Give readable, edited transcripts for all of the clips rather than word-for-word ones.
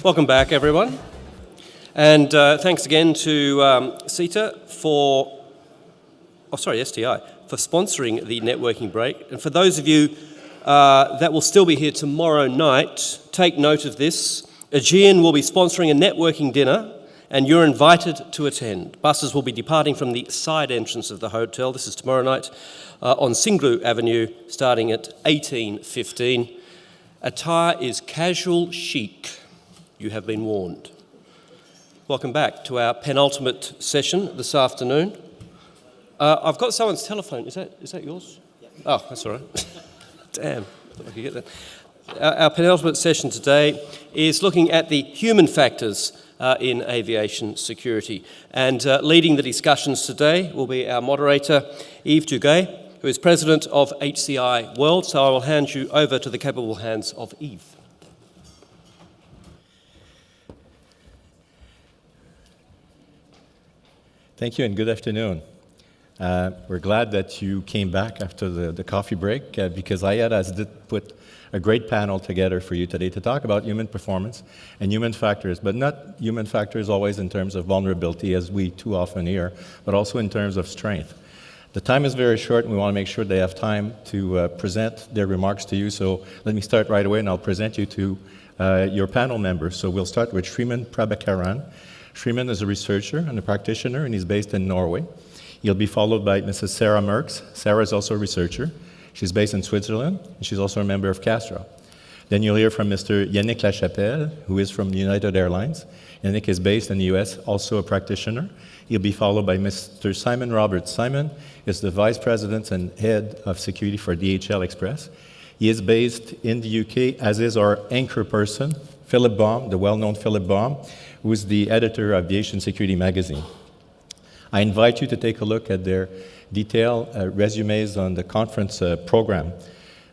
Welcome back, everyone. And thanks again to STI, for sponsoring the networking break. And for those of you that will still be here tomorrow night, take note of this. Aegean will be sponsoring a networking dinner, and you're invited to attend. Buses will be departing from the side entrance of the hotel. This is tomorrow night on Singlu Avenue, starting at 18:15. Attire is casual chic. You have been warned. Welcome back to our penultimate session this afternoon. I've got someone's telephone. Is that yours? Yeah. Oh, that's all right. Damn, I thought I could get that. Our penultimate session today is looking at the human factors in aviation security. And leading the discussions today will be our moderator, Yves Duguay, who is president of HCI World. So I will hand you over to the capable hands of Yves. Thank you and good afternoon. We're glad that you came back after the coffee break because IATA did put a great panel together for you today to talk about human performance and human factors, but not human factors always in terms of vulnerability as we too often hear, but also in terms of strength. The time is very short and we want to make sure they have time to present their remarks to you, so let me start right away and I'll present you to your panel members. So we'll start with Shriman Prabhakaran. Shriman is a researcher and a practitioner, and he's based in Norway. He'll be followed by Mrs. Sarah Merks. Sarah is also a researcher. She's based in Switzerland, and she's also a member of CASTRA. Then you'll hear from Mr. Yannick Lachapelle, who is from United Airlines. Yannick is based in the US, also a practitioner. He'll be followed by Mr. Simon Roberts. Simon is the Vice President and Head of Security for DHL Express. He is based in the UK, as is our anchor person, Philip Baum, the well-known Philip Baum, who is the editor of Aviation Security magazine. I invite you to take a look at their detailed resumes on the conference program.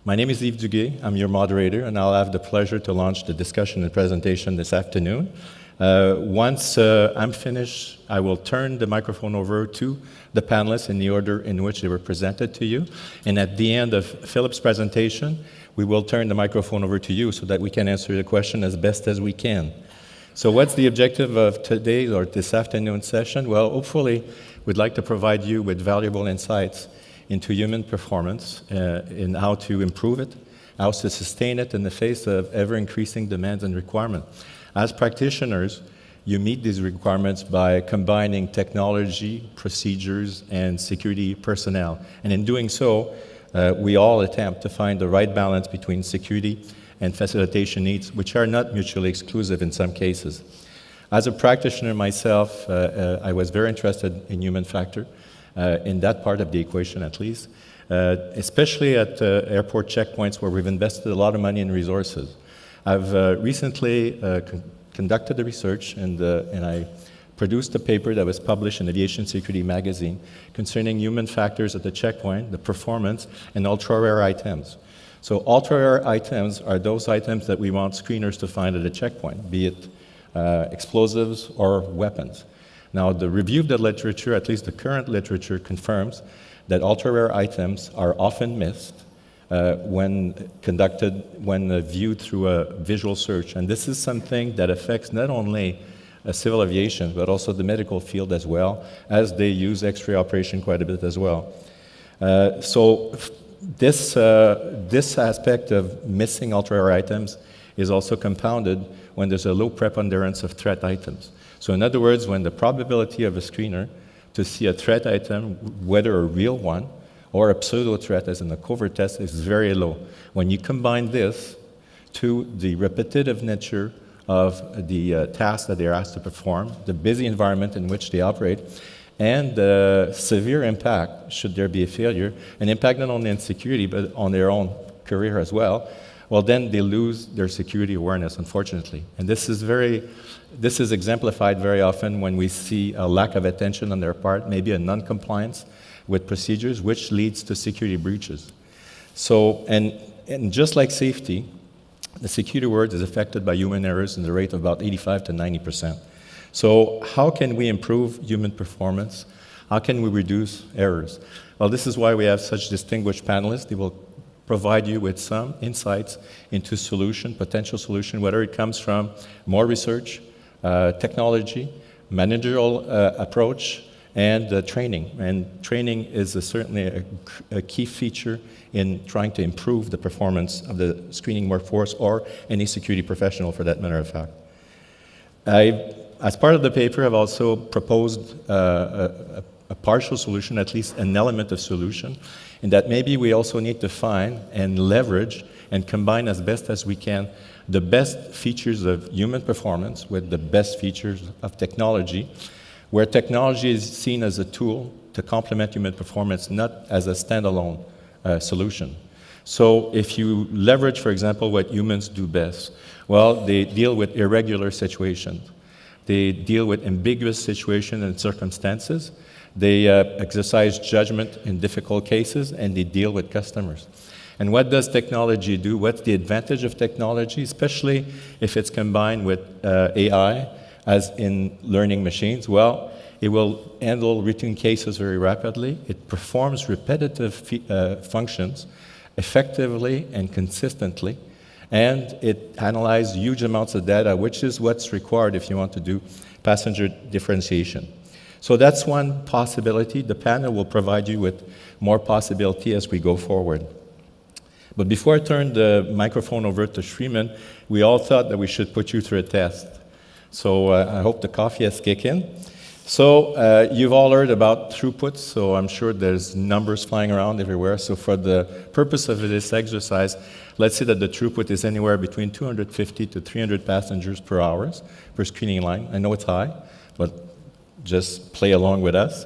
My name is Yves Duguay. I'm your moderator, and I'll have the pleasure to launch the discussion and presentation this afternoon. Once I'm finished, I will turn the microphone over to the panelists in the order in which they were presented to you. And at the end of Philip's presentation, we will turn the microphone over to you so that we can answer the question as best as we can. So what's the objective of today's or this afternoon's session? Well, hopefully, we'd like to provide you with valuable insights into human performance, in how to improve it, how to sustain it in the face of ever-increasing demands and requirements. As practitioners, you meet these requirements by combining technology, procedures, and security personnel. And in doing so, we all attempt to find the right balance between security and facilitation needs, which are not mutually exclusive in some cases. As a practitioner myself, I was very interested in human factor, in that part of the equation at least, especially at airport checkpoints where we've invested a lot of money and resources. I've recently conducted the research and I produced a paper that was published in Aviation Security magazine concerning human factors at the checkpoint, the performance, and ultra-rare items. So ultra-rare items are those items that we want screeners to find at a checkpoint, be it explosives or weapons. Now, the review of the literature, at least the current literature, confirms that ultra-rare items are often missed when viewed through a visual search. And this is something that affects not only civil aviation, but also the medical field as well, as they use X-ray operation quite a bit as well. This aspect of missing ultra-rare items is also compounded when there's a low preponderance of threat items. So in other words, when the probability of a screener to see a threat item, whether a real one or a pseudo-threat as in a covert test, is very low. When you combine this to the repetitive nature of the tasks that they're asked to perform, the busy environment in which they operate, and the severe impact, should there be a failure, an impact not only on security, but on their own career as well, well, then they lose their security awareness, unfortunately. And this is exemplified very often when we see a lack of attention on their part, maybe a non-compliance with procedures, which leads to security breaches. So, and just like safety, the security world is affected by human errors in the rate of about 85 to 90%. So how can we improve human performance? How can we reduce errors? Well, this is why we have such distinguished panelists. They will provide you with some insights into potential solution, whether it comes from more research, technology, managerial approach, and training. And training is certainly a key feature in trying to improve the performance of the screening workforce or any security professional, for that matter of fact. As part of the paper, I've also proposed a partial solution, at least an element of solution, in that maybe we also need to find and leverage and combine as best as we can the best features of human performance with the best features of technology, where technology is seen as a tool to complement human performance, not as a standalone solution. So if you leverage, for example, what humans do best, well, they deal with irregular situations. They deal with ambiguous situations and circumstances. They exercise judgment in difficult cases, and they deal with customers. And what does technology do? What's the advantage of technology, especially if it's combined with AI, as in learning machines? Well, it will handle routine cases very rapidly. It performs repetitive functions effectively and consistently. And it analyzes huge amounts of data, which is what's required if you want to do passenger differentiation. So that's one possibility. The panel will provide you with more possibility as we go forward. But before I turn the microphone over to Shreeman, we all thought that we should put you through a test. So I hope the coffee has kicked in. So you've all heard about throughput, so I'm sure there's numbers flying around everywhere. So for the purpose of this exercise, let's say that the throughput is anywhere between 250 to 300 passengers per hour per screening line. I know it's high, but just play along with us.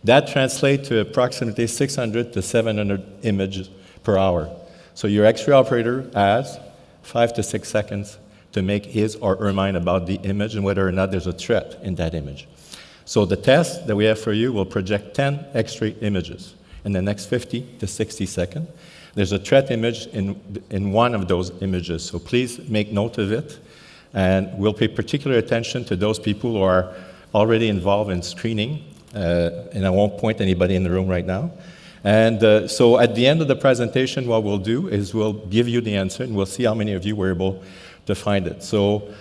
That translates to approximately 600 to 700 images per hour. So your X-ray operator has 5 to 6 seconds to make his or her mind about the image and whether or not there's a threat in that image. So the test that we have for you will project 10 X-ray images in the next 50 to 60 seconds. There's a threat image in one of those images, so please make note of it. And we'll pay particular attention to those people who are already involved in screening, and I won't point anybody in the room right now. And so at the end of the presentation, what we'll do is we'll give you the answer, and we'll see how many of you were able to find it. So,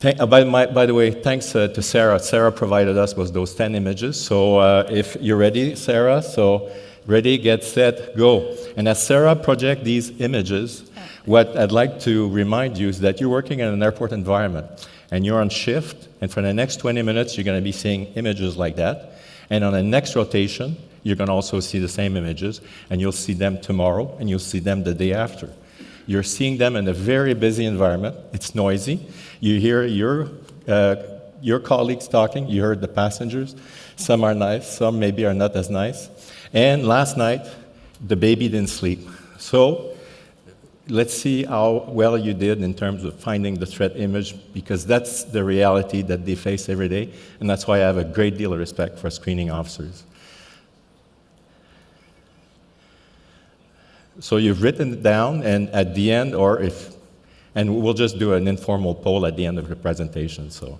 by the way, thanks to Sarah. Sarah provided us with those 10 images. So if you're ready, Sarah, so ready, get set, go. And as Sarah projects these images, what I'd like to remind you is that you're working in an airport environment, and you're on shift, and for the next 20 minutes, you're going to be seeing images like that. And on the next rotation, you're going to also see the same images, and you'll see them tomorrow, and you'll see them the day after. You're seeing them in a very busy environment. It's noisy. You hear your colleagues talking. You heard the passengers. Some are nice. Some maybe are not as nice. And last night, the baby didn't sleep. So let's see how well you did in terms of finding the threat image, because that's the reality that they face every day, and that's why I have a great deal of respect for screening officers. So you've written it down, and at the end, and we'll just do an informal poll at the end of the presentation. So,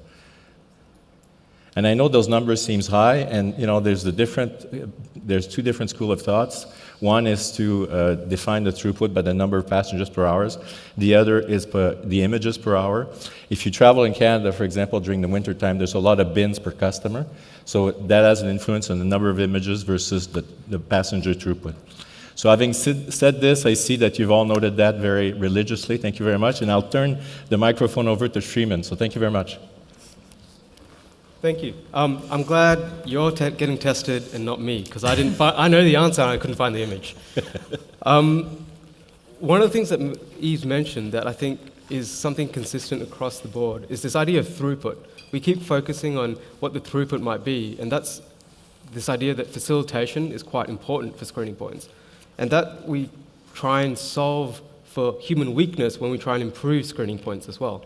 and I know those numbers seems high, and there's two different school of thoughts. One is to define the throughput by the number of passengers per hour. The other is the images per hour. If you travel in Canada, for example, during the winter time, there's a lot of bins per customer. So that has an influence on the number of images versus the passenger throughput. So having said this, I see that you've all noted that very religiously. Thank you very much. And I'll turn the microphone over to Shreeman. So thank you very much. Thank you. I'm glad you're getting tested and not me, because I know the answer and I couldn't find the image. One of the things that Yves mentioned that I think is something consistent across the board is this idea of throughput. We keep focusing on what the throughput might be, and that's this idea that facilitation is quite important for screening points, and that we try and solve for human weakness when we try and improve screening points as well.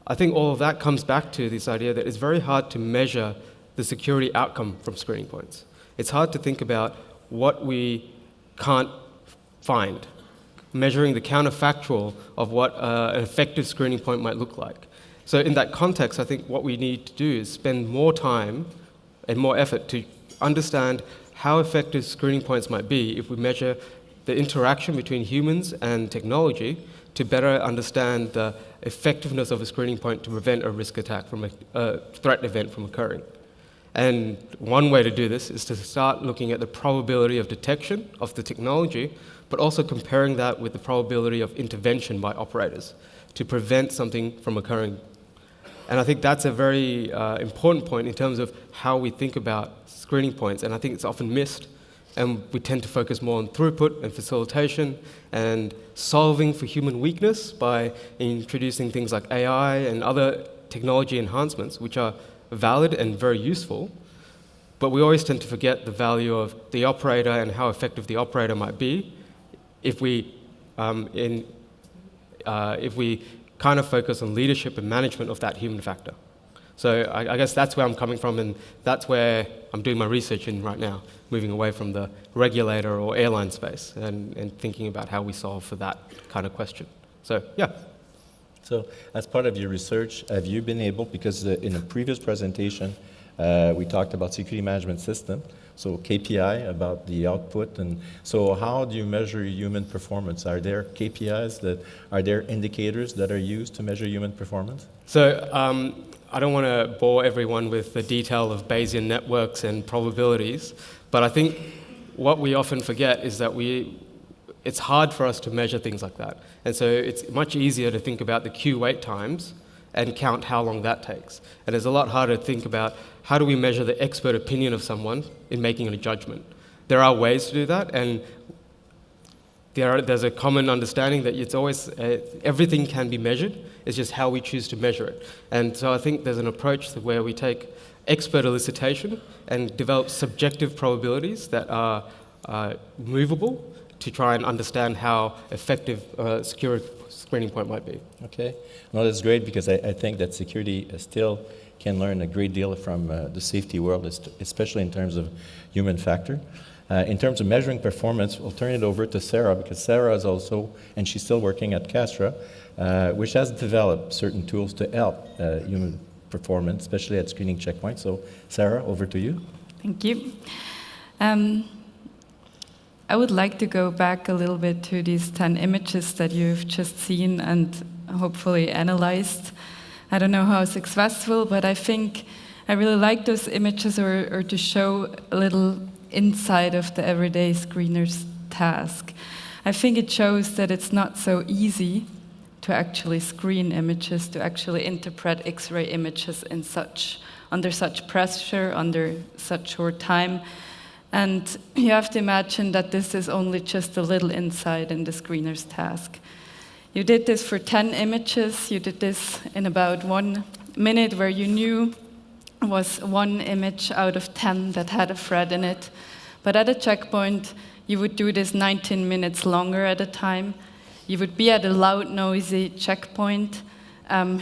I think all of that comes back to this idea that it's very hard to measure the security outcome from screening points. It's hard to think about what we can't find, measuring the counterfactual of what an effective screening point might look like. So in that context, I think what we need to do is spend more time and more effort to understand how effective screening points might be if we measure the interaction between humans and technology to better understand the effectiveness of a screening point to prevent a risk attack from a threat event from occurring. And one way to do this is to start looking at the probability of detection of the technology, but also comparing that with the probability of intervention by operators to prevent something from occurring. And I think that's a very important point in terms of how we think about screening points, and I think it's often missed. And we tend to focus more on throughput and facilitation and solving for human weakness by introducing things like AI and other technology enhancements, which are valid and very useful. But we always tend to forget the value of the operator and how effective the operator might be if we kind of focus on leadership and management of that human factor. So I guess that's where I'm coming from, and that's where I'm doing my research in right now, moving away from the regulator or airline space and thinking about how we solve for that kind of question. So, yeah. So, as part of your research, have you been able, because in a previous presentation, we talked about security management system, so KPI, about the output, and so how do you measure human performance? Are there KPIs are there indicators that are used to measure human performance? So, I don't want to bore everyone with the detail of Bayesian networks and probabilities, but I think what we often forget is that it's hard for us to measure things like that. And so it's much easier to think about the queue wait times and count how long that takes. And it's a lot harder to think about how do we measure the expert opinion of someone in making a judgment. There are ways to do that, and there's a common understanding that it's always everything can be measured. It's just how we choose to measure it. And so I think there's an approach where we take expert elicitation and develop subjective probabilities that are movable to try and understand how effective a secure screening point might be. Okay. No, that's great, because I think that security still can learn a great deal from the safety world, especially in terms of human factor. In terms of measuring performance, we'll turn it over to Sarah, because Sarah is also, and she's still working at Castra, which has developed certain tools to help human performance, especially at screening checkpoints. So, Sarah, over to you. Thank you. I would like to go back a little bit to these 10 images that you've just seen and hopefully analyzed. I don't know how successful, but I think I really like those images or to show a little insight of the everyday screener's task. I think it shows that it's not so easy to actually screen images, to actually interpret X-ray images under such pressure, under such short time. And you have to imagine that this is only just a little insight in the screener's task. You did this for 10 images. You did this in about 1 minute, where you knew was 1 image out of 10 that had a thread in it. But at a checkpoint, you would do this 19 minutes longer at a time. You would be at a loud, noisy checkpoint.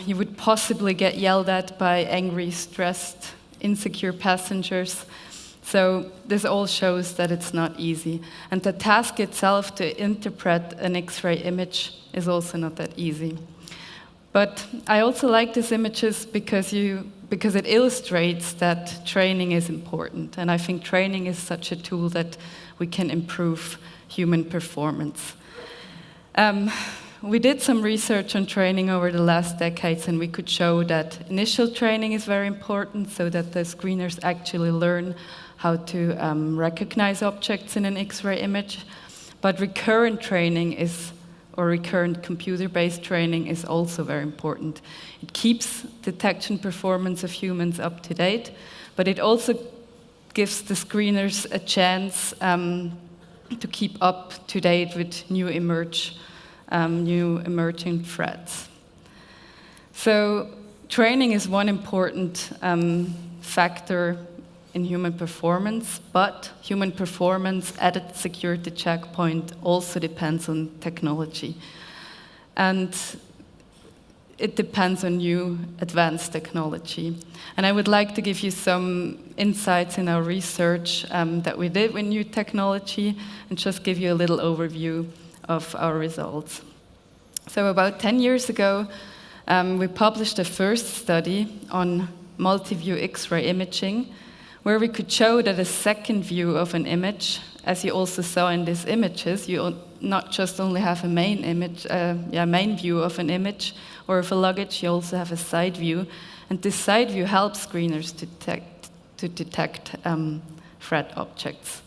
You would possibly get yelled at by angry, stressed, insecure passengers. So this all shows that it's not easy. And the task itself to interpret an X-ray image is also not that easy. But I also like these images because it illustrates that training is important. And I think training is such a tool that we can improve human performance. We did some research on training over the last decades, and we could show that initial training is very important so that the screeners actually learn how to recognize objects in an X-ray image. But recurrent training or recurrent computer-based training is also very important. It keeps detection performance of humans up to date, but it also gives the screeners a chance to keep up to date with new emerging threats. So training is one important factor in human performance, but human performance at a security checkpoint also depends on technology. And it depends on new advanced technology. And I would like to give you some insights in our research that we did with new technology and just give you a little overview of our results. So about 10 years ago, we published a first study on multi-view X-ray imaging, where we could show that a second view of an image as you also saw in these images, you not just only have a main image, main view of an image or of a luggage, you also have a side view. And this side view helps screeners to detect threat objects.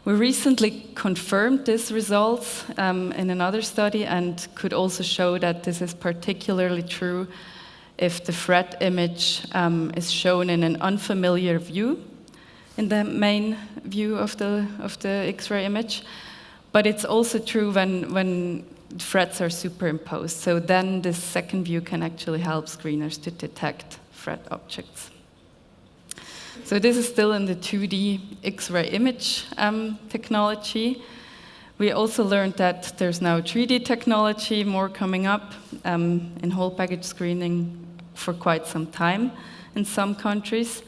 We recently confirmed these results in another study and could also show that this is particularly true if the threat image is shown in an unfamiliar view in the main view of the X-ray image. But it's also true when threats are superimposed. So then this second view can actually help screeners to detect threat objects. So this is still in the 2D X-ray image technology. We also learned that there's now 3D technology, more coming up in whole package screening for quite some time in some countries.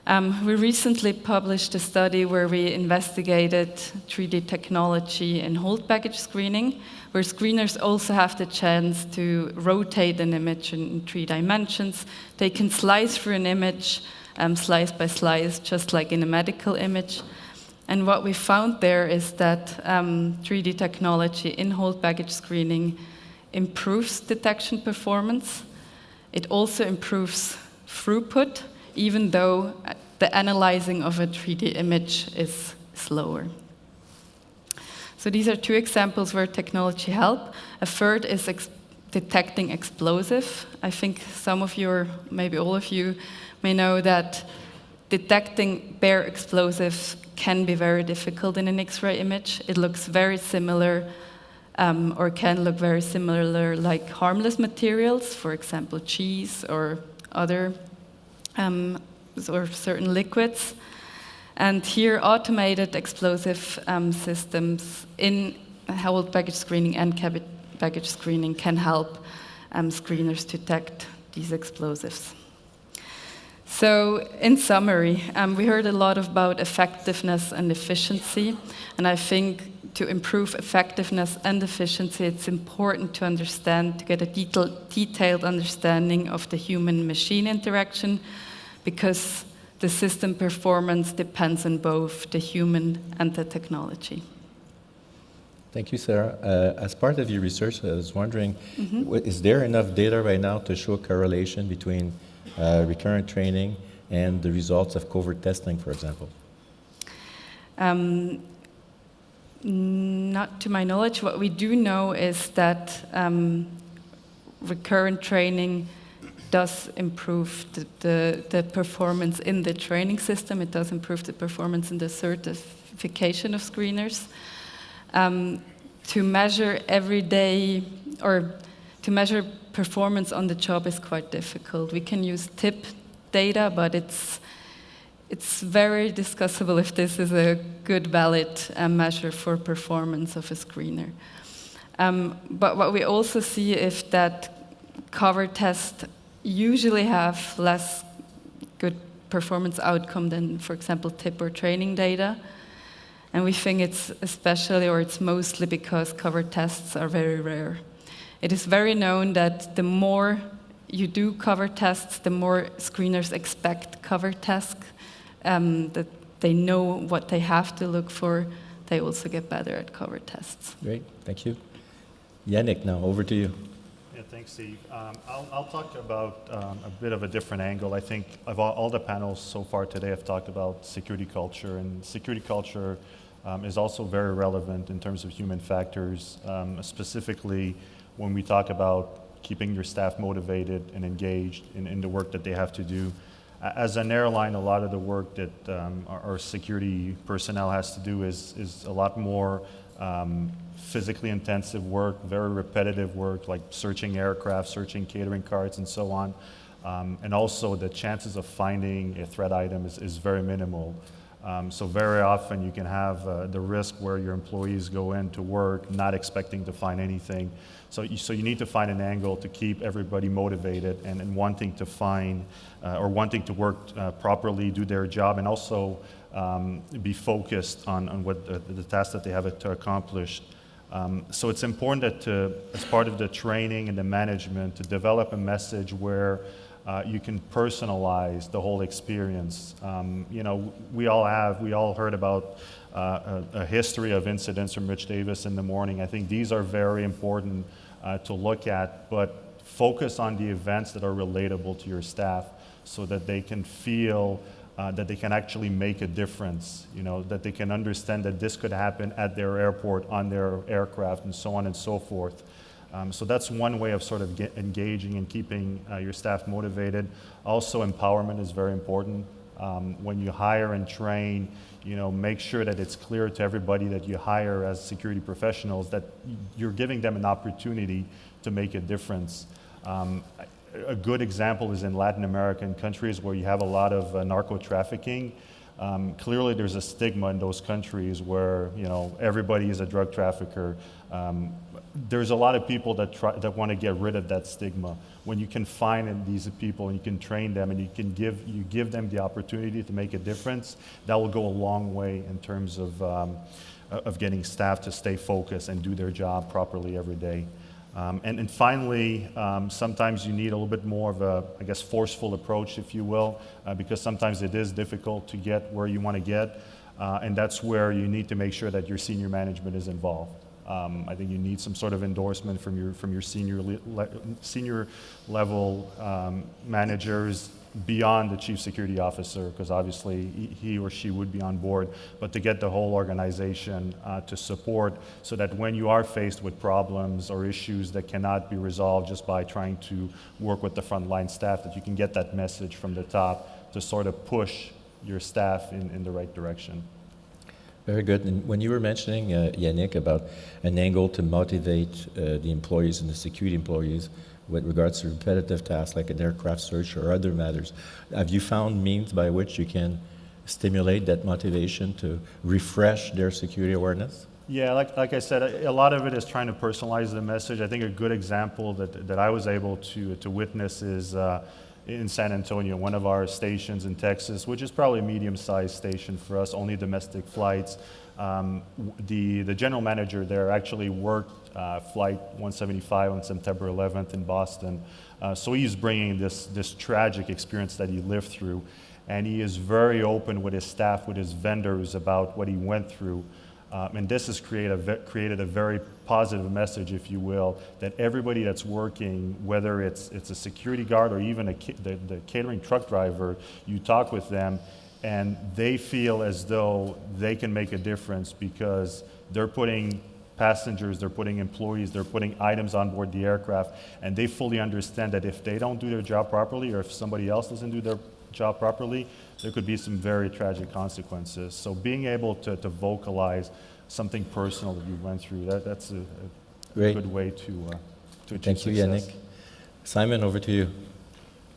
We recently published a study where we investigated 3D technology in whole package screening, where screeners also have the chance to rotate an image in 3 dimensions. They can slice through an image, slice by slice, just like in a medical image. And what we found there is that 3D technology in whole package screening improves detection performance. It also improves throughput, even though the analyzing of a 3D image is slower. So these are 2 examples where technology helps. A third is detecting explosive. I think some of you, or maybe all of you, may know that detecting bare explosives can be very difficult in an X-ray image. It looks very similar, or can look very similar like harmless materials, for example, cheese or other or certain liquids. And here, automated explosive systems in whole package screening and package screening can help screeners detect these explosives. So, in summary, we heard a lot about effectiveness and efficiency, and I think to improve effectiveness and efficiency, it's important to understand, to get a detailed understanding of the human-machine interaction, because the system performance depends on both the human and the technology. Thank you, Sarah. As part of your research, I was wondering, is there enough data right now to show a correlation between recurrent training and the results of covert testing, for example? Not to my knowledge. What we do know is that recurrent training does improve the performance in the training system. It does improve the performance in the certification of screeners. To measure every day, or to measure performance on the job is quite difficult. We can use tip data, but it's very discussable if this is a good, valid measure for performance of a screener. But what we also see is that cover tests usually have less good performance outcome than, for example, tip or training data. And we think it's especially, or it's mostly because cover tests are very rare. It is very known that the more you do cover tests, the more screeners expect cover tasks, that they know what they have to look for. They also get better at cover tests. Great, thank you. Yannick, now over to you. Yeah, thanks, Steve. I'll talk about a bit of a different angle. I think of all the panels so far today have talked about security culture, and security culture is also very relevant in terms of human factors, specifically when we talk about keeping your staff motivated and engaged in the work that they have to do. As an airline, a lot of the work that our security personnel has to do is a lot more physically intensive work, very repetitive work, like searching aircraft, searching catering carts, and so on. And also the chances of finding a threat item is very minimal. So very often you can have the risk where your employees go into work not expecting to find anything. So you need to find an angle to keep everybody motivated and wanting to find or wanting to work properly, do their job, and also be focused on what the task that they have to accomplish. So it's important that as part of the training and the management, to develop a message where you can personalize the whole experience. We all heard about a history of incidents from Rich Davis in the morning. I think these are very important to look at, but focus on the events that are relatable to your staff so that they can feel that they can actually make a difference, that they can understand that this could happen at their airport, on their aircraft, and so on and so forth. So that's one way of sort of engaging and keeping your staff motivated. Also, empowerment is very important. When you hire and train, make sure that it's clear to everybody that you hire as security professionals that you're giving them an opportunity to make a difference. A good example is in Latin American countries where you have a lot of narco trafficking. Clearly there's a stigma in those countries where everybody is a drug trafficker. There's a lot of people that want to get rid of that stigma. When you can find these people and you can train them and you give them the opportunity to make a difference, that will go a long way in terms of getting staff to stay focused and do their job properly every day. And finally, sometimes you need a little bit more of a, forceful approach, if you will, because sometimes it is difficult to get where you want to get, and that's where you need to make sure that your senior management is involved. I think you need some sort of endorsement from your senior level managers beyond the chief security officer, because obviously he or she would be on board, but to get the whole organization to support so that when you are faced with problems or issues that cannot be resolved just by trying to work with the frontline staff, that you can get that message from the top to sort of push your staff in the right direction. Very good. And when you were mentioning, Yannick, about an angle to motivate the employees and the security employees with regards to repetitive tasks like an aircraft search or other matters, have you found means by which you can stimulate that motivation to refresh their security awareness? Yeah, like I said, a lot of it is trying to personalize the message. I think a good example that I was able to witness is in San Antonio, one of our stations in Texas, which is probably a medium-sized station for us, only domestic flights. The general manager there actually worked Flight 175 on September 11th in Boston. So he's bringing this tragic experience that he lived through, and he is very open with his staff, with his vendors about what he went through. And this has created a very positive message, if you will, that everybody that's working, whether it's a security guard or even the catering truck driver, you talk with them, and they feel as though they can make a difference because they're putting passengers, they're putting employees, they're putting items on board the aircraft, and they fully understand that if they don't do their job properly or if somebody else doesn't do their job properly, there could be some very tragic consequences. So being able to vocalize something personal that you went through, that's a good way to achieve Thank you, success. Yannick. Simon, over to you.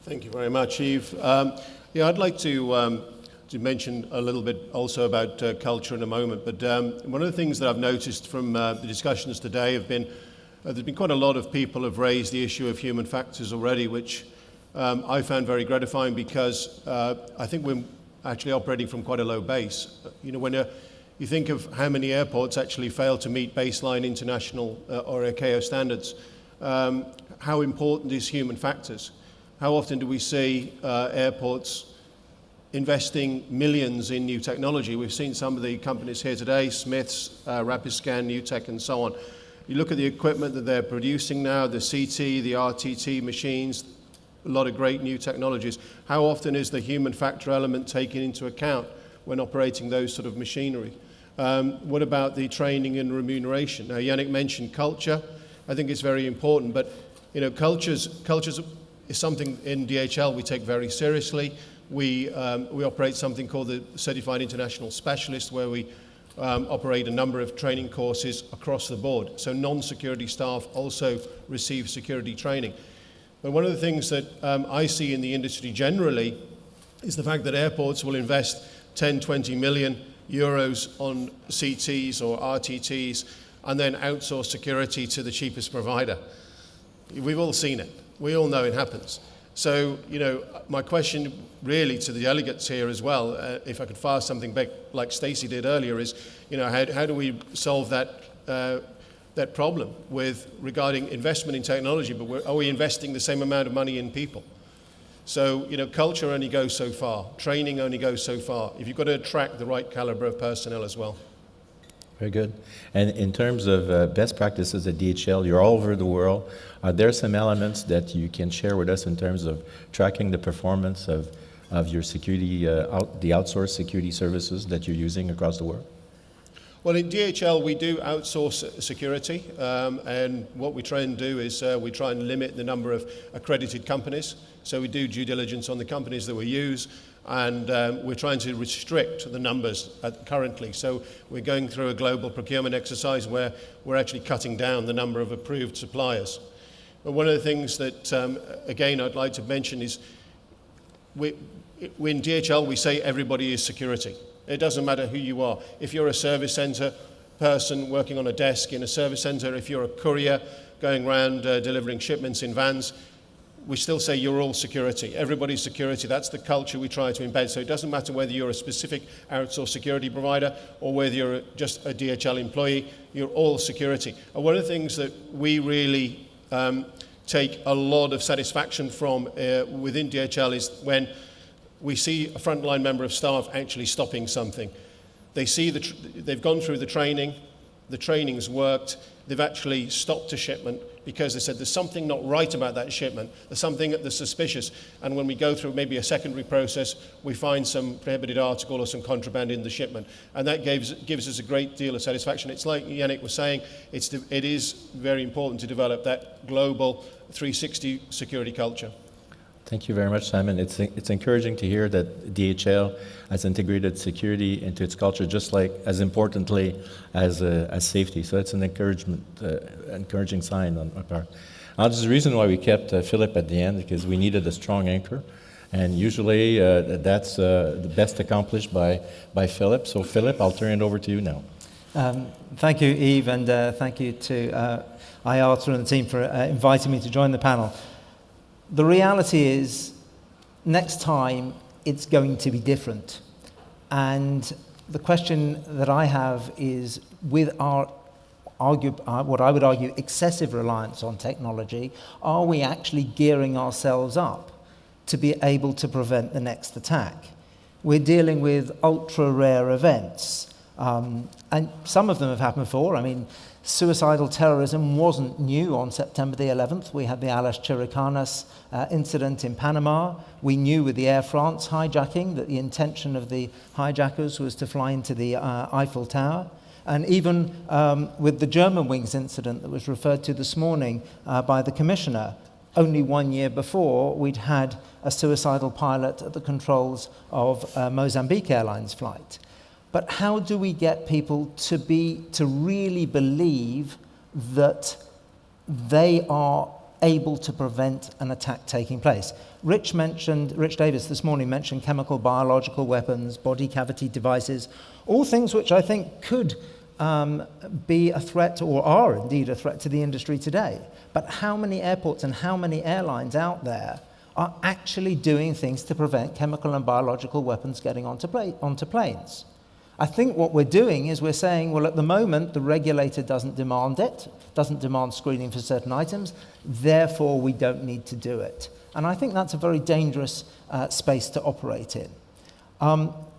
Thank you very much, Yves. I'd like to mention a little bit also about culture in a moment, but one of the things that I've noticed from the discussions today have been, there's been quite a lot of people have raised the issue of human factors already, which I found very gratifying because I think we're actually operating from quite a low base. When you think of how many airports actually fail to meet baseline international or ICAO standards, how important is human factors? How often do we see airports investing millions in new technology? We've seen some of the companies here today, Smiths, Rapiscan, Newtech, and so on. You look at the equipment that they're producing now, the CT, the RTT machines, a lot of great new technologies. How often is the human factor element taken into account when operating those sort of machinery? What about the training and remuneration? Now, Yannick mentioned culture. I think it's very important, but cultures is something in DHL we take very seriously. We operate something called the Certified International Specialist, where we operate a number of training courses across the board. So non-security staff also receive security training. But one of the things that I see in the industry generally is the fact that airports will invest 10, 20 million euros on CTs or RTTs and then outsource security to the cheapest provider. We've all seen it. We all know it happens. So, my question really to the delegates here as well, if I could fire something back like Stacey did earlier, is, how do we solve that problem regarding investment in technology, but are we investing the same amount of money in people? So, culture only goes so far. Training only goes so far. If you've got to attract the right caliber of personnel as well. Very good. And in terms of best practices at DHL, you're all over the world. Are there some elements that you can share with us in terms of tracking the performance of your security, the outsourced security services that you're using across the world? Well, in DHL, we do outsource security, and what we try and do is we try and limit the number of accredited companies. So we do due diligence on the companies that we use, and we're trying to restrict the numbers currently. So we're going through a global procurement exercise where we're actually cutting down the number of approved suppliers. But one of the things that, again, I'd like to mention is in DHL, we say everybody is security. It doesn't matter who you are. If you're a service center person working on a desk in a service center, if you're a courier going around delivering shipments in vans, we still say you're all security. Everybody's security. That's the culture we try to embed. So it doesn't matter whether you're a specific outsourced security provider or whether you're just a DHL employee, you're all security. And one of the things that we really take a lot of satisfaction from within DHL is when we see a frontline member of staff actually stopping something. They see they've gone through the training's worked, they've actually stopped a shipment because they said there's something not right about that shipment, there's something that's suspicious, and when we go through maybe a secondary process, we find some prohibited article or some contraband in the shipment, and that gives us a great deal of satisfaction. It's like Yannick was saying, it is very important to develop that global 360 security culture. Thank you very much, Simon. It's encouraging to hear that DHL has integrated security into its culture, just like as importantly as safety. So it's an encouraging sign on our part. There's a reason why we kept Philip at the end, because we needed a strong anchor, and usually that's the best accomplished by Philip. So Philip, I'll turn it over to you now. Thank you, Yves, and thank you to IATA and the team for inviting me to join the panel. The reality is, next time it's going to be different. And the question that I have is, with what I would argue excessive reliance on technology, are we actually gearing ourselves up to be able to prevent the next attack? We're dealing with ultra-rare events, and some of them have happened before. I mean, suicidal terrorism wasn't new on September the 11th. We had the Alas Chiricanas incident in Panama. We knew with the Air France hijacking that the intention of the hijackers was to fly into the Eiffel Tower. And even with the Germanwings incident that was referred to this morning by the Commissioner, only 1 year before, we'd had a suicidal pilot at the controls of Mozambique Airlines flight. But how do we get people to really believe that they are able to prevent an attack taking place? Rich Davis this morning mentioned chemical, biological weapons, body cavity devices, all things which I think could be a threat, or are indeed a threat to the industry today. But how many airports and how many airlines out there are actually doing things to prevent chemical and biological weapons getting onto planes? I think what we're doing is we're saying, well, at the moment, the regulator doesn't demand it, doesn't demand screening for certain items, therefore we don't need to do it. And I think that's a very dangerous space to operate in.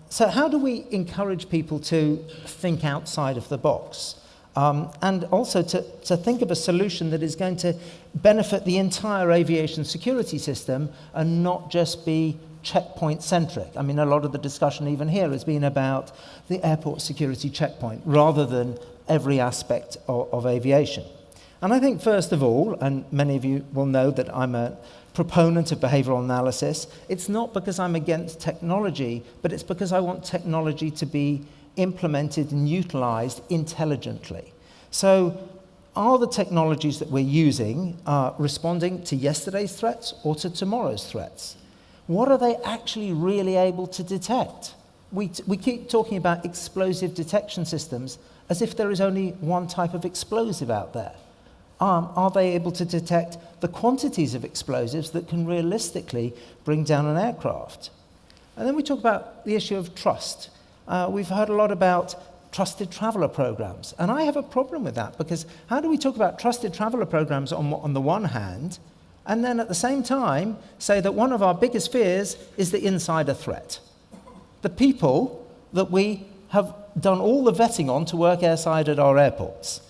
So how do we encourage people to think outside of the box? And also to think of a solution that is going to benefit the entire aviation security system and not just be checkpoint-centric. I mean, a lot of the discussion even here has been about the airport security checkpoint rather than every aspect of aviation. And I think, first of all, and many of you will know that I'm a proponent of behavioral analysis, it's not because I'm against technology, but it's because I want technology to be implemented and utilized intelligently. So, are the technologies that we're using responding to yesterday's threats or to tomorrow's threats? What are they actually really able to detect? We keep talking about explosive detection systems as if there is only one type of explosive out there. Are they able to detect the quantities of explosives that can realistically bring down an aircraft? And then we talk about the issue of trust. We've heard a lot about trusted traveler programs, and I have a problem with that, because how do we talk about trusted traveler programs on the one hand and then at the same time say that one of our biggest fears is the insider threat. The people that we have done all the vetting on to work airside at our airports.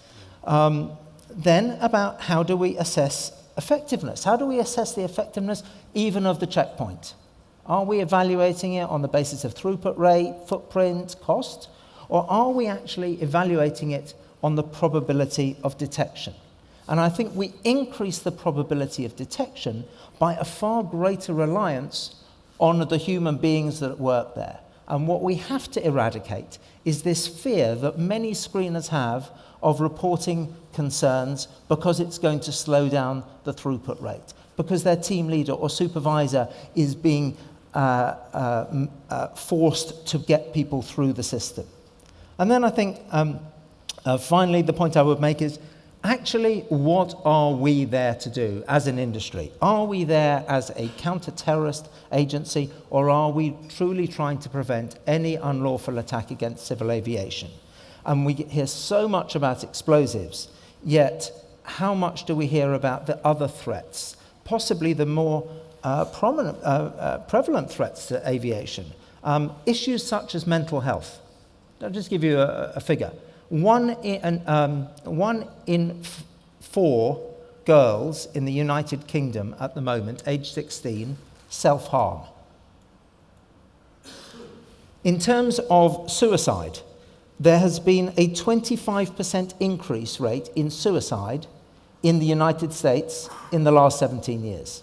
Then about how do we assess effectiveness? How do we assess the effectiveness even of the checkpoint? Are we evaluating it on the basis of throughput rate, footprint, cost? Or are we actually evaluating it on the probability of detection? And I think we increase the probability of detection by a far greater reliance on the human beings that work there. And what we have to eradicate is this fear that many screeners have of reporting concerns because it's going to slow down the throughput rate, because their team leader or supervisor is being forced to get people through the system. And then I think, finally, the point I would make is, actually, what are we there to do as an industry? Are we there as a counter-terrorist agency, or are we truly trying to prevent any unlawful attack against civil aviation? And we hear so much about explosives, yet how much do we hear about the other threats, possibly the more prevalent threats to aviation? Issues such as mental health. I'll just give you a figure. One in 4 girls in the United Kingdom at the moment, age 16, self-harm. In terms of suicide, there has been a 25% increase rate in suicide in the United States in the last 17 years.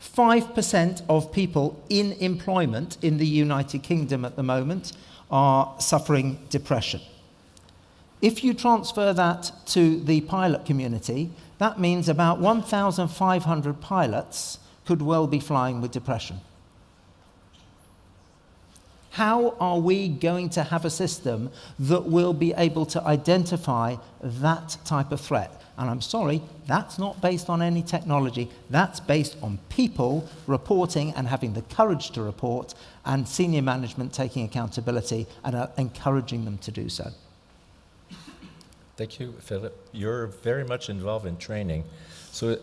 5% of people in employment in the United Kingdom at the moment are suffering depression. If you transfer that to the pilot community, that means about 1,500 pilots could well be flying with depression. How are we going to have a system that will be able to identify that type of threat? And I'm sorry, that's not based on any technology. That's based on people reporting and having the courage to report, and senior management taking accountability and encouraging them to do so. Thank you, Philip. You're very much involved in training. So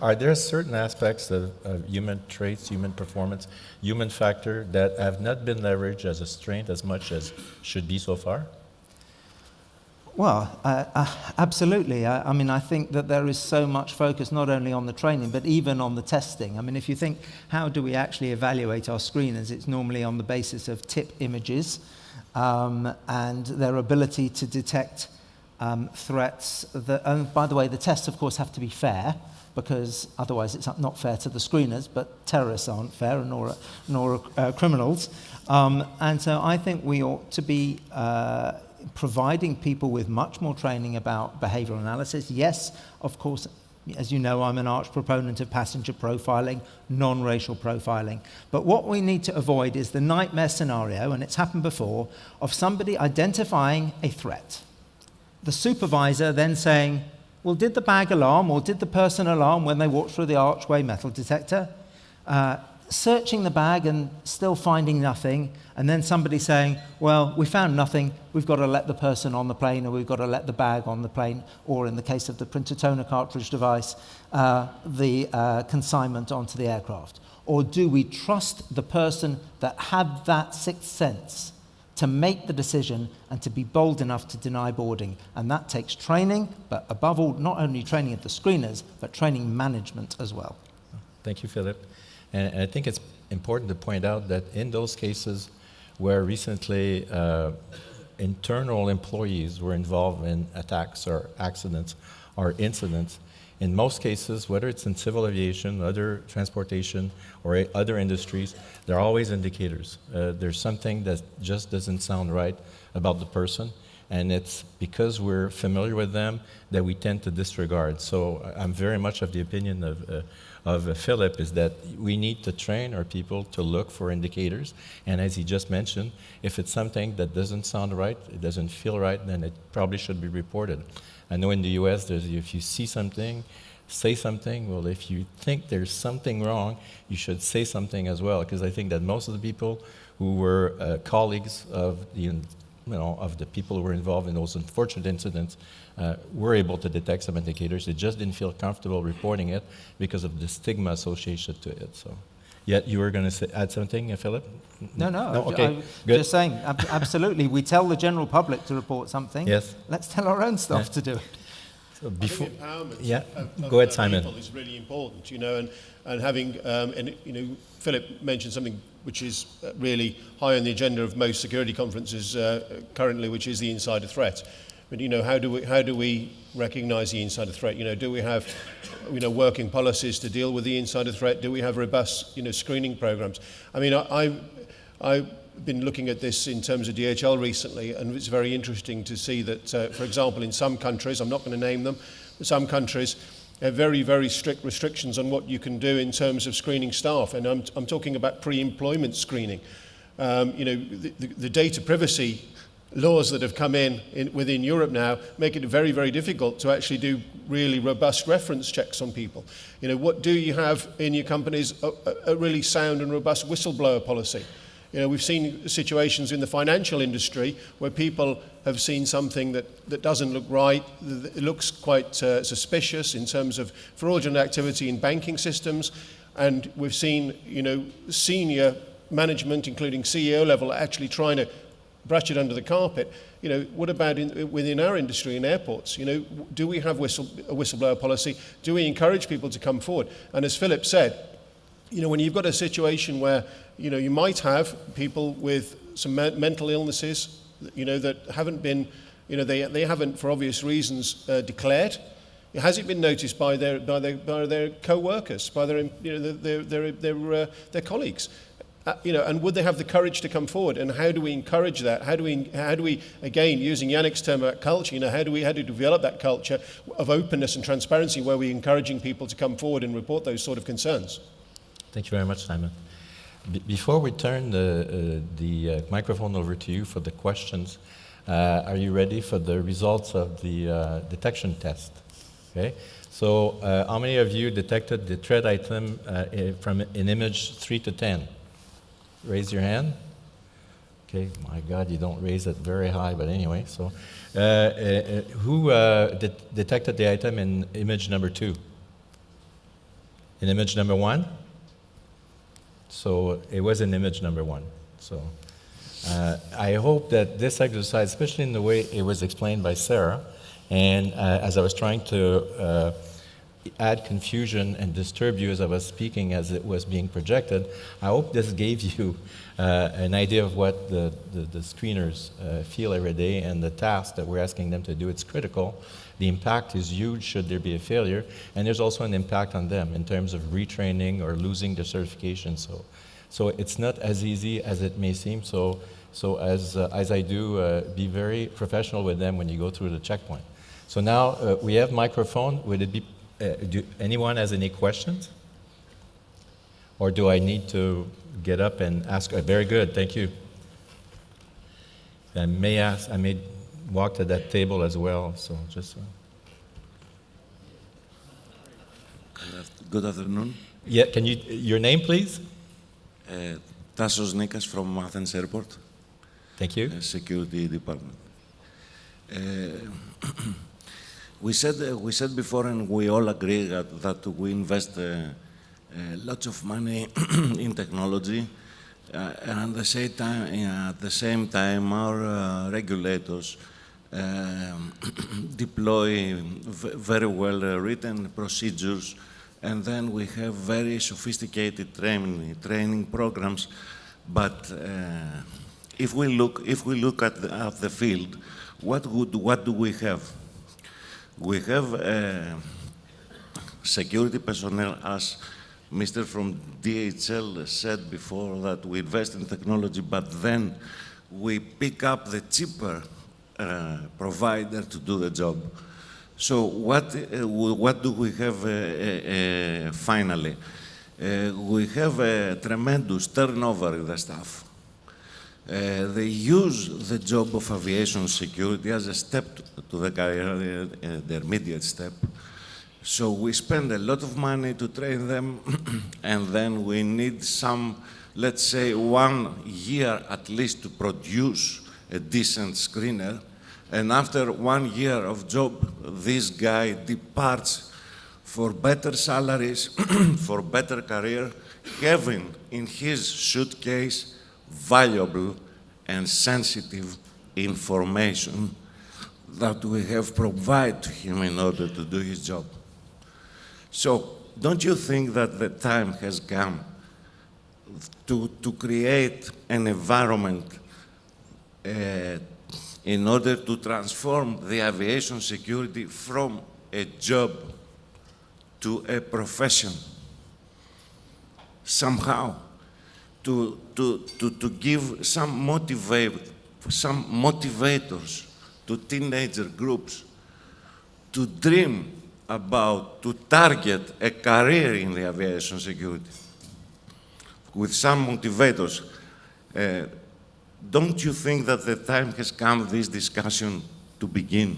are there certain aspects of human traits, human performance, human factor that have not been leveraged as a strength as much as should be so far? Well, absolutely. I mean, I think that there is so much focus not only on the training, but even on the testing. I mean, if you think, how do we actually evaluate our screeners? It's normally on the basis of tip images and their ability to detect threats. And by the way, the tests, of course, have to be fair, because otherwise it's not fair to the screeners, but terrorists aren't fair, nor criminals. And so I think we ought to be providing people with much more training about behavioral analysis. Yes, of course, as you know, I'm an arch proponent of passenger profiling, non-racial profiling. But what we need to avoid is the nightmare scenario, and it's happened before, of somebody identifying a threat. The supervisor then saying, well, did the bag alarm or did the person alarm when they walked through the archway metal detector? Searching the bag and still finding nothing, and then somebody saying, well, we found nothing, we've got to let the person on the plane, or we've got to let the bag on the plane, or in the case of the printer toner cartridge device, the consignment onto the aircraft. Or do we trust the person that had that sixth sense to make the decision and to be bold enough to deny boarding? And that takes training, but above all, not only training of the screeners, but training management as well. Thank you, Philip. And I think it's important to point out that in those cases where recently internal employees were involved in attacks or accidents or incidents, in most cases, whether it's in civil aviation, other transportation, or other industries, there are always indicators. There's something that just doesn't sound right about the person, and it's because we're familiar with them that we tend to disregard. So I'm very much of the opinion of Philip is that we need to train our people to look for indicators, and as he just mentioned, if it's something that doesn't sound right, it doesn't feel right, then it probably should be reported. I know in the US, if you see something, say something. Well, if you think there's something wrong, you should say something as well, because I think that most of the people who were colleagues of the of the people who were involved in those unfortunate incidents were able to detect some indicators. They just didn't feel comfortable reporting it because of the stigma associated to it. So, yet you were going to add something, Philip? No. Okay, I good. just saying, absolutely. We tell the general public to report something. Yes. Let's tell our own staff to do it. So I before, think empowerment yeah, of go ahead, Simon. people is really important, and having, Philip mentioned something which is really high on the agenda of most security conferences currently, which is the insider threat. But how do we recognise the insider threat? Do we have working policies to deal with the insider threat? Do we have robust screening programs? I mean, I've been looking at this in terms of DHL recently, and it's very interesting to see that, for example, in some countries, I'm not going to name them, but some countries have very, very strict restrictions on what you can do in terms of screening staff, and I'm talking about pre-employment screening. The data privacy laws that have come within Europe now make it very, very difficult to actually do really robust reference checks on people. What do you have in your companies? A really sound and robust whistleblower policy. We've seen situations in the financial industry where people have seen something that doesn't look right. It looks quite suspicious in terms of fraudulent activity in banking systems. And we've seen, senior management, including CEO level, actually trying to brush it under the carpet. What about within our industry in airports? Do we have a whistleblower policy? Do we encourage people to come forward? And as Philip said, when you've got a situation where, you might have people with some mental illnesses, that haven't been, they haven't, for obvious reasons, declared. Has it been noticed by their co-workers, by their colleagues? And would they have the courage to come forward? And how do we encourage that? How do we again, using Yannick's term about culture, how do we develop that culture of openness and transparency where we're encouraging people to come forward and report those sort of concerns? Thank you very much, Simon. Before we turn the microphone over to you for the questions, are you ready for the results of the detection test? Okay. So how many of you detected the threat item from an image 3 to 10? Raise your hand. Okay, my God, you don't raise it very high, but anyway. So who detected the item in image number 2? In image number 1? So it was in image number 1. So I hope that this exercise, especially in the way it was explained by Sarah, and as I was trying to add confusion and disturb you as I was speaking as it was being projected, I hope this gave you an idea of what the screeners feel every day and the task that we're asking them to do. It's critical. The impact is huge should there be a failure, and there's also an impact on them in terms of retraining or losing their certification. So it's not as easy as it may seem. So as I do, be very professional with them when you go through the checkpoint. So now we have microphone. Would it be, do anyone has any questions? Or do I need to get up and ask? Very good, thank you. I may walk to that table as well, so just... Good afternoon. Yeah, can you, your name please? Tassos Nikas from Athens Airport. Thank you. Security Department. We said before, and we all agree that we invest lots of money in technology, and at the same time, our regulators deploy very well written procedures, and then we have very sophisticated training programs. But if we look at the field, what do we have? We have security personnel, as Mr. from DHL said before, that we invest in technology, but then we pick up the cheaper provider to do the job. So what do we have finally? We have a tremendous turnover in the staff. They use the job of aviation security as a step to the career, the immediate step. So we spend a lot of money to train them, and then we need some, let's say, 1 year at least to produce a decent screener, and after 1 year of job, this guy departs for better salaries, for better career, having in his suitcase valuable and sensitive information that we have provided to him in order to do his job. So, don't you think that the time has come to create an environment in order to transform the aviation security from a job to a profession? Somehow, to give some motivators to teenager groups to dream about, to target a career in the aviation security. With some motivators, don't you think that the time has come this discussion to begin?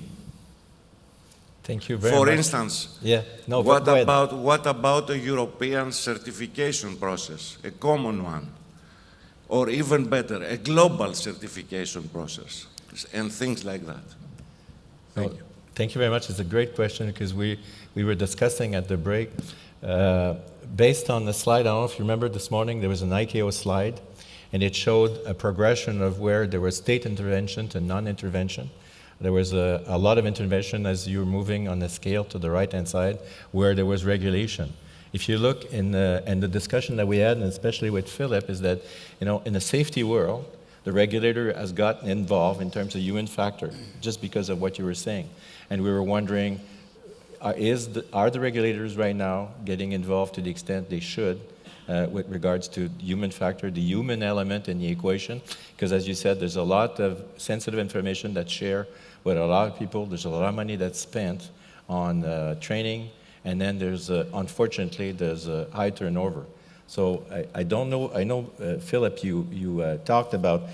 Thank you very much. For instance, what about a European certification process, a common one? Or even better, a global certification process, and things like that. Thank you. Thank you very much. It's a great question because we were discussing at the break, based on the slide, I don't know if you remember this morning, there was an ICAO slide, and it showed a progression of where there was state intervention to non-intervention. There was a lot of intervention as you were moving on the scale to the right-hand side, where there was regulation. If you look in the discussion that we had, and especially with Philip, is that, you know, in the safety world, the regulator has gotten involved in terms of human factor, just because of what you were saying. And we were wondering, are the regulators right now getting involved to the extent they should with regards to human factor, the human element in the equation? Because as you said, there's a lot of sensitive information that's shared with a lot of people. There's a lot of money that's spent on training, and then there's, unfortunately, there's a high turnover. So I don't know, I know, Philip, you talked about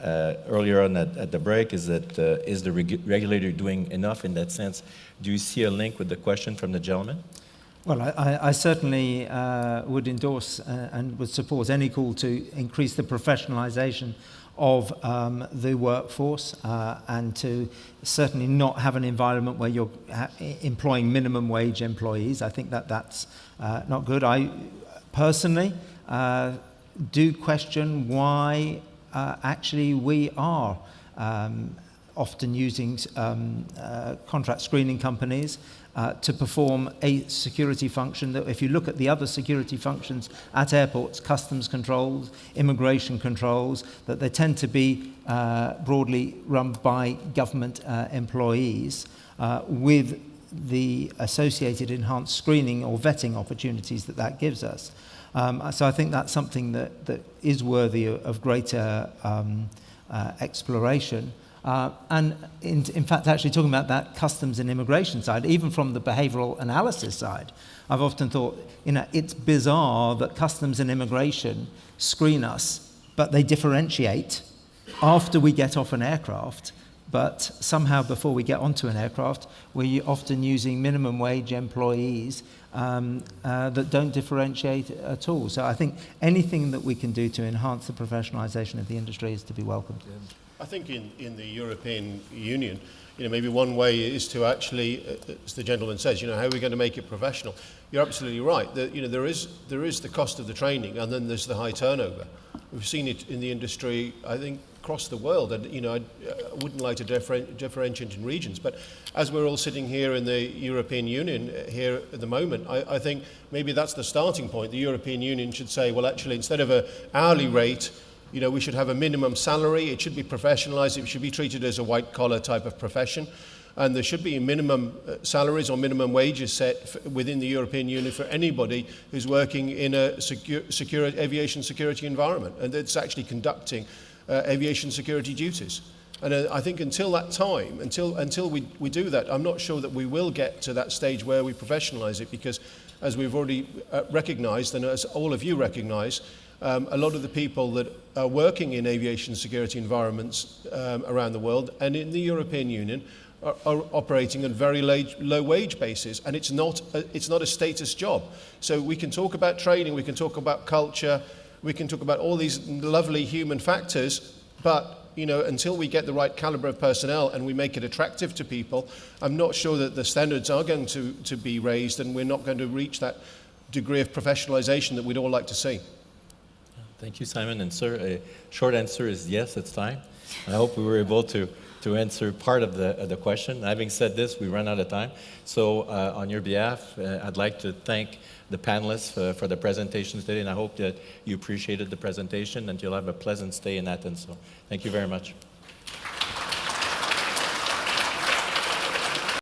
earlier on at the break, is the regulator doing enough in that sense? Do you see a link with the question from the gentleman? Well, I certainly would endorse and would support any call to increase the professionalisation of the workforce and to certainly not have an environment where you're employing minimum wage employees. I think that's not good. I personally do question why actually we are often using contract screening companies to perform a security function that, if you look at the other security functions at airports, customs controls, immigration controls, that they tend to be broadly run by government employees with the associated enhanced screening or vetting opportunities that gives us. So I think that's something that is worthy of greater exploration. And in fact, actually talking about that customs and immigration side, even from the behavioral analysis side, I've often thought, you know, it's bizarre that customs and immigration screen us, but they differentiate after we get off an aircraft. But somehow before we get onto an aircraft, we're often using minimum wage employees that don't differentiate at all. So I think anything that we can do to enhance the professionalisation of the industry is to be welcomed. I think in the European Union, you know, maybe one way is to actually, as the gentleman says, you know, how are we going to make it professional? You're absolutely right. You know, there is the cost of the training, and then there's the high turnover. We've seen it in the industry, I think, across the world, and you know, I wouldn't like to differentiate in regions, but as we're all sitting here in the European Union here at the moment, I think maybe that's the starting point. The European Union should say, well, actually, instead of an hourly rate, you know, we should have a minimum salary. It should be professionalised. It should be treated as a white-collar type of profession. And there should be minimum salaries or minimum wages set within the European Union for anybody who's working in a aviation security environment and that's actually conducting aviation security duties. And I think until that time, until we do that, I'm not sure that we will get to that stage where we professionalise it, because as we've already recognised, and as all of you recognise, a lot of the people that are working in aviation security environments around the world and in the European Union are operating on very low wage basis, and it's not a status job. So we can talk about training, we can talk about culture, we can talk about all these lovely human factors, but until we get the right caliber of personnel and we make it attractive to people, I'm not sure that the standards are going to be raised, and we're not going to reach that degree of professionalization that we'd all like to see. Thank you, Simon. And sir, a short answer is yes, it's time. I hope we were able to answer part of the question. Having said this, we run out of time. So on your behalf, I'd like to thank the panelists for the presentations today, and I hope that you appreciated the presentation and you'll have a pleasant stay in Athens. So thank you very much.